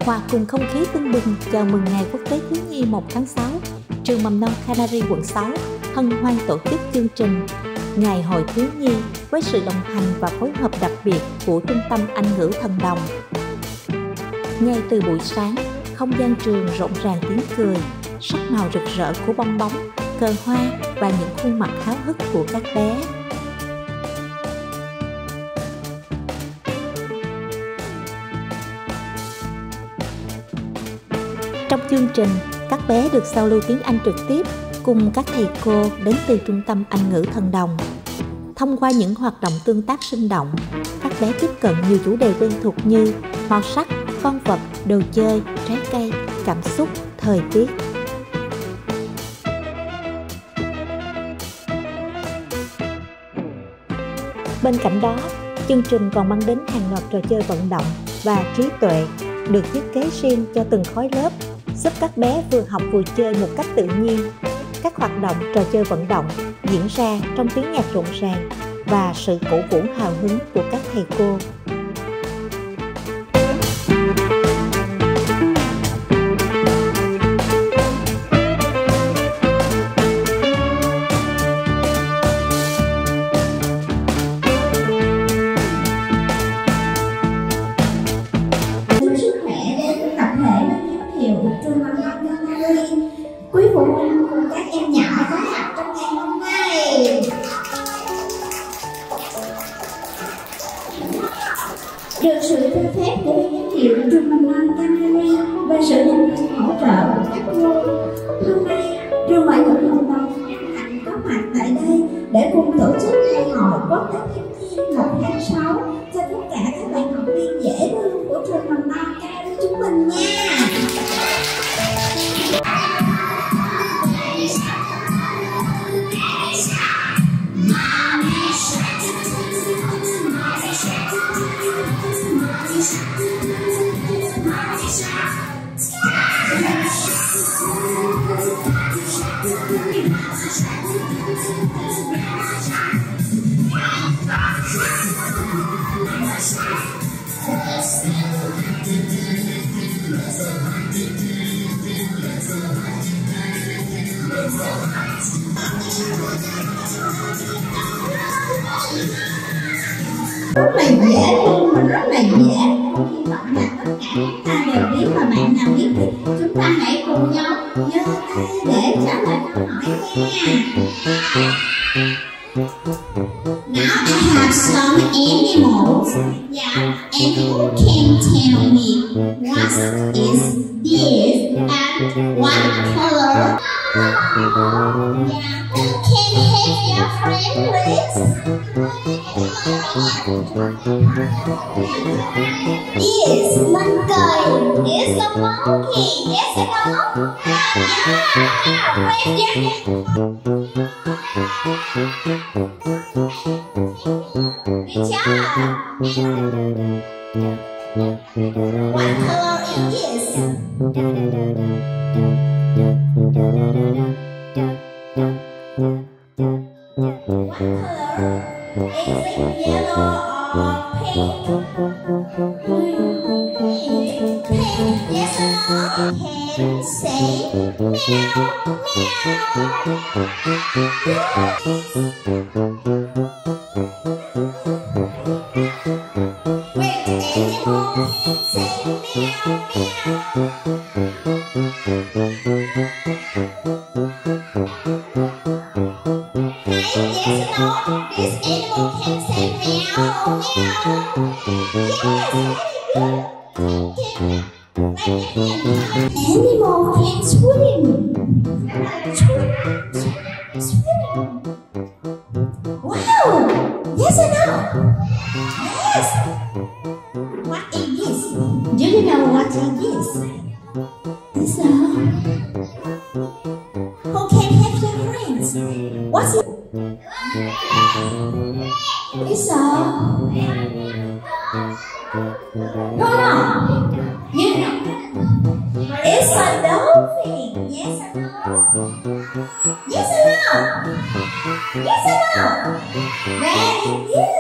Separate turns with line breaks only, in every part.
Hòa cùng không khí tưng bừng chào mừng Ngày Quốc tế Thiếu nhi 1 tháng 6, Trường mầm non Canary quận 6 hân hoan tổ chức chương trình Ngày Hội Thiếu nhi với sự đồng hành và phối hợp đặc biệt của Trung tâm Anh ngữ Thần Đồng. Ngay từ buổi sáng, không gian trường rộn ràng tiếng cười, sắc màu rực rỡ của bong bóng, cờ hoa và những khuôn mặt háo hức của các bé. Trong chương trình, các bé được giao lưu tiếng Anh trực tiếp cùng các thầy cô đến từ Trung tâm Anh ngữ Thần Đồng. Thông qua những hoạt động tương tác sinh động, các bé tiếp cận nhiều chủ đề quen thuộc như màu sắc, con vật, đồ chơi, trái cây, cảm xúc, thời tiết. Bên cạnh đó, chương trình còn mang đến hàng loạt trò chơi vận động và trí tuệ được thiết kế riêng cho từng khối lớp, giúp các bé vừa học vừa chơi một cách tự nhiên. Các hoạt động trò chơi vận động diễn ra trong tiếng nhạc rộn ràng và sự cổ vũ hào hứng của các thầy cô.
Trường mầm non Canary, quý phụ huynh cùng các em nhỏ có mặt trong ngày hôm nay. Được sự cho phép để giới thiệu trường mầm non Canary và sự nhận thức hỗ trợ của các cô, hôm nay trường ngoại ngữ Đồng hân hạnh có mặt tại đây để cùng tổ chức ngày hội Quốc tế Thiếu nhi 1 tháng 6 cho tất cả các bạn học viên dễ thương của trường mầm non Canary chúng mình nha. Rất là dễ luôn mà rất là dễ. Hy vọng là tất cả chúng ta đều biết, và bạn nào biết thì chúng ta hãy cùng nhau giơ tay để trả lời câu hỏi nha. Now I have some animals. Yeah, and who can tell me what is this and what color? Yeah, who can have your friend please? Yes, monkey. It's a monkey. Yes or no? Raise your hand. Good job. What color is this? What color? Is it yellow or pink? Pink. Yes or no? Can say meow, Animal can swim. Swim. Wow! Yes or no? Yes. What is this? Do you know what is this? This who can have your friends? What's it? It's no. You know. It's a dolphin. Yes or no? Yes or no? Yes or no? Very good.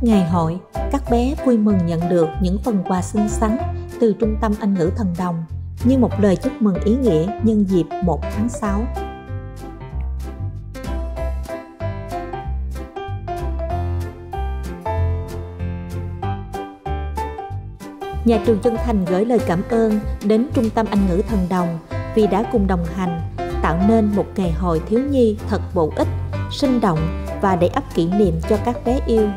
ngày hội, các bé vui mừng nhận được những phần quà xinh xắn từ Trung tâm Anh ngữ Thần Đồng như một lời chúc mừng ý nghĩa nhân dịp 1 tháng 6. Nhà trường chân thành gửi lời cảm ơn đến Trung tâm Anh ngữ Thần Đồng vì đã cùng đồng hành, tạo nên một ngày hội thiếu nhi thật bổ ích, sinh động và đầy ắp kỷ niệm cho các bé yêu.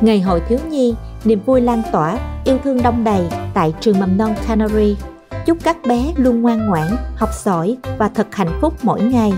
Ngày hội thiếu nhi, niềm vui lan tỏa, yêu thương đong đầy tại trường mầm non Canary. Chúc các bé luôn ngoan ngoãn, học giỏi và thật hạnh phúc mỗi ngày.